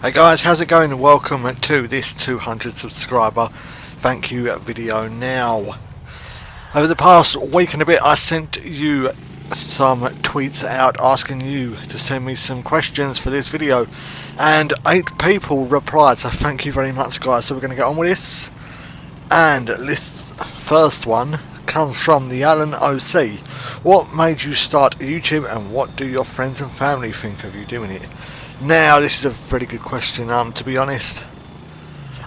Hey guys, how's it going? Welcome to this 200 subscriber thank you video now. Over the past week and a bit I sent you some tweets out asking you to send me some questions for this video, and 8 people replied, so thank you very much guys. So we're going to get on with this, and this first one comes from the Alan OC. What made you start YouTube and what do your friends and family think of you doing it? Now this is a very good question. To be honest,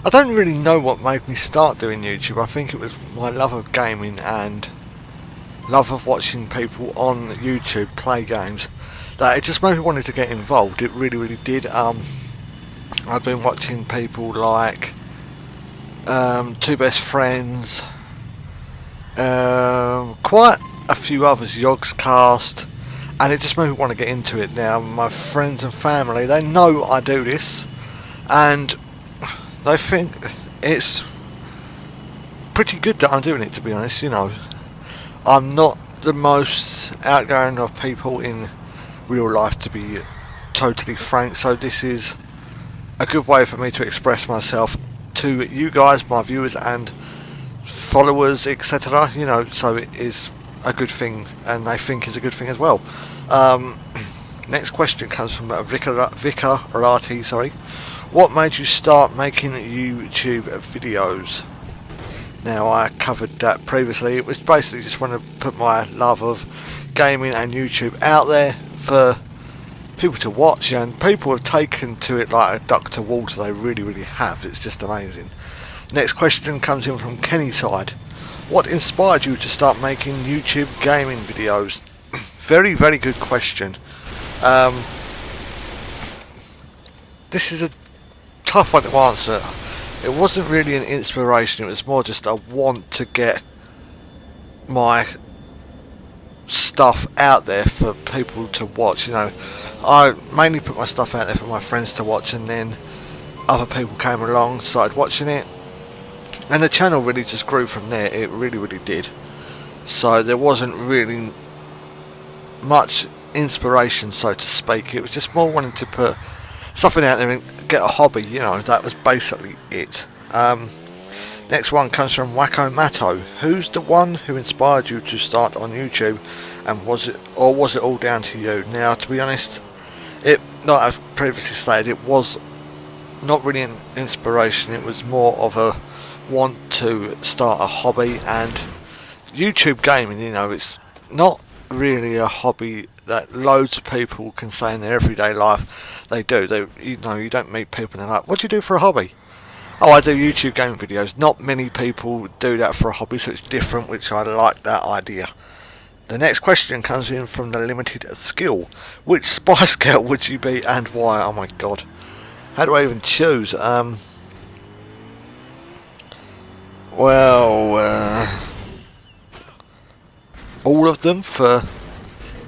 I don't really know what made me start doing YouTube. I think it was my love of gaming and love of watching people on YouTube play games that it just made me wanted to get involved. It really did. I've been watching people like Two Best Friends, quite a few others, Yogscast, and it just made me want to get into it. Now my friends and family, they know I do this and they think it's pretty good that I'm doing it, to be honest. You know, I'm not the most outgoing of people in real life, to be totally frank, so this is a good way for me to express myself to you guys, my viewers and followers, etc. You know, so it is a good thing and they think it's a good thing as well. Next question comes from Vicarati, sorry. What made you start making YouTube videos? Now I covered that previously. It was basically just want to put my love of gaming and YouTube out there for people to watch, and people have taken to it like a duck to water. They really have. It's just amazing. Next question comes in from Kenny's side. What inspired you to start making YouTube gaming videos? Very good question. This is a tough one to answer. It wasn't really an inspiration, it was more just a want to get my stuff out there for people to watch. You know, I mainly put my stuff out there for my friends to watch, and then other people came along, started watching it, and the channel really just grew from there. It really did. So there wasn't really much inspiration, so to speak. It was just more wanting to put something out there and get a hobby, you know. That was basically it. Next one comes from Wacko Matto. Who's the one who inspired you to start on YouTube, and was it all down to you? Now to be honest, like I've previously stated, it was not really an inspiration. It was more of a want to start a hobby, and YouTube gaming, you know, it's not really a hobby that loads of people can say in their everyday life they do. You know, you don't meet people and they're like, what do you do for a hobby? Oh, I do YouTube game videos. Not many people do that for a hobby, so it's different, which I like that idea. The next question comes in from the Limited Skill. Which Spice Girl would you be and why? Oh my god, how do I even choose? All of them for...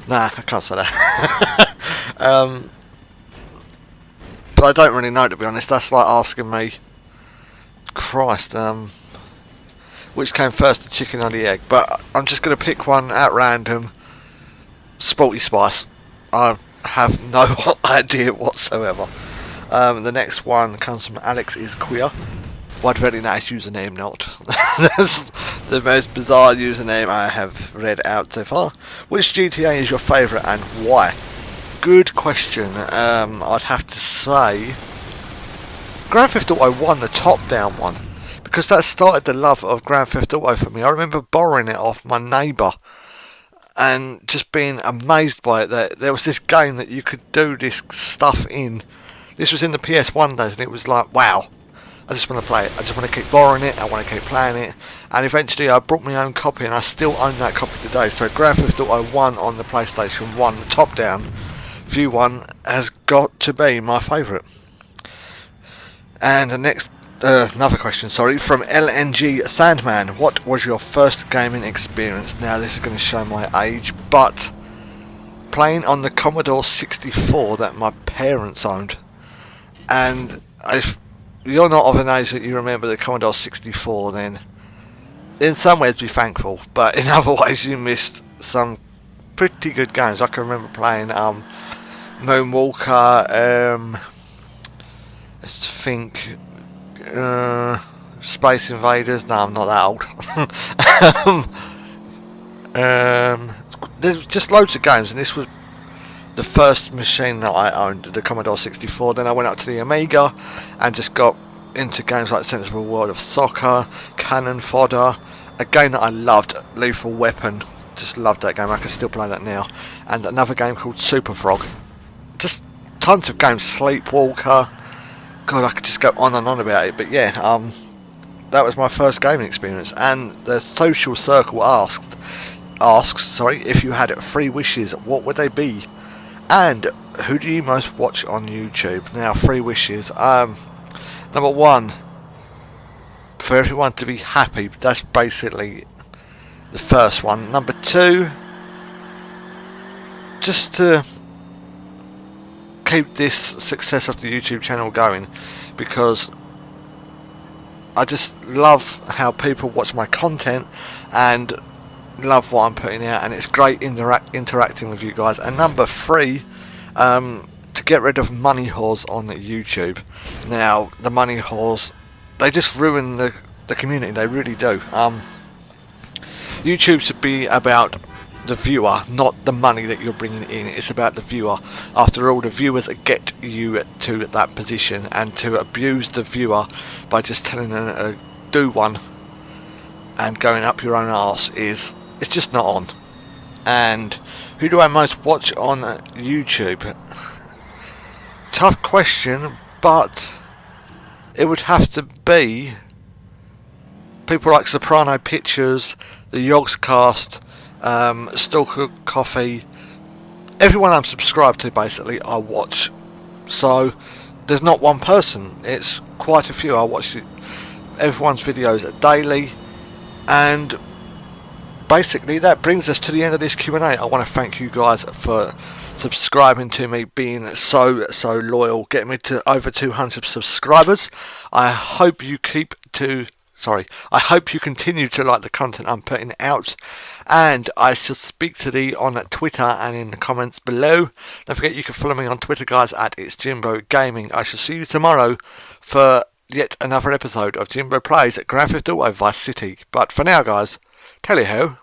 Nah, I can't say that. But I don't really know, to be honest. That's like asking me, Christ, which came first, the chicken or the egg? But I'm just going to pick one at random. Sporty Spice. I have no idea whatsoever. The next one comes from Alex is Queer. What very nice username, not. That's the most bizarre username I have read out so far. Which GTA is your favourite and why? Good question. I'd have to say Grand Theft Auto 1, the top-down one, because that started the love of Grand Theft Auto for me. I remember borrowing it off my neighbour and just being amazed by it. That there was this game that you could do this stuff in. This was in the PS1 days, and it was like, wow. I just want to play it. I just want to keep borrowing it. I want to keep playing it. And eventually I brought my own copy, and I still own that copy today. So Grand Theft Auto 1 on the PlayStation 1, the top-down view one, has got to be my favourite. And the next, another question, sorry, from LNG Sandman. What was your first gaming experience? Now this is going to show my age, but playing on the Commodore 64 that my parents owned. And if you're not of an age that you remember the Commodore 64, then in some ways be thankful, but in other ways you missed some pretty good games. I can remember playing Moonwalker, Let's think. Space Invaders. No, I'm not that old. There's just loads of games, and this was the first machine that I owned, the Commodore 64. Then I went up to the Amiga and just got into games like Sensible World of Soccer, Cannon Fodder, a game that I loved, Lethal Weapon. Just loved that game. I can still play that now. And another game called Super Frog. Just tons of games. Sleepwalker. God, I could just go on and on about it. But yeah, that was my first gaming experience. And the social circle asks, if you had 3 wishes, what would they be? And who do you most watch on YouTube? Now, 3 wishes. Number 1, for everyone to be happy. That's basically the first one. Number 2, just to keep this success of the YouTube channel going, because I just love how people watch my content and love what I'm putting out, and it's great interacting with you guys. And number 3, to get rid of money whores on YouTube. Now, the money whores, they just ruin the community. They really do. YouTube should be about the viewer, not the money that you're bringing in. It's about the viewer. After all, the viewers get you to that position, and to abuse the viewer by just telling them to do one and going up your own arse it's just not on. And who do I most watch on YouTube? Tough question, but it would have to be people like Soprano Pictures, the Yogscast, Stalker Coffee. Everyone I'm subscribed to, basically, I watch. So there's not one person, it's quite a few. I watch everyone's videos daily. And basically that brings us to the end of this Q&A. I want to thank you guys for subscribing to me, being so loyal, getting me to over 200 subscribers. I hope you continue to like the content I'm putting out, and I shall speak to thee on Twitter and in the comments below. Don't forget you can follow me on Twitter, guys, at It's Jimbo Gaming. I shall see you tomorrow for yet another episode of Jimbo Plays at Grand Theft Auto Vice City. But for now, guys, tally-ho.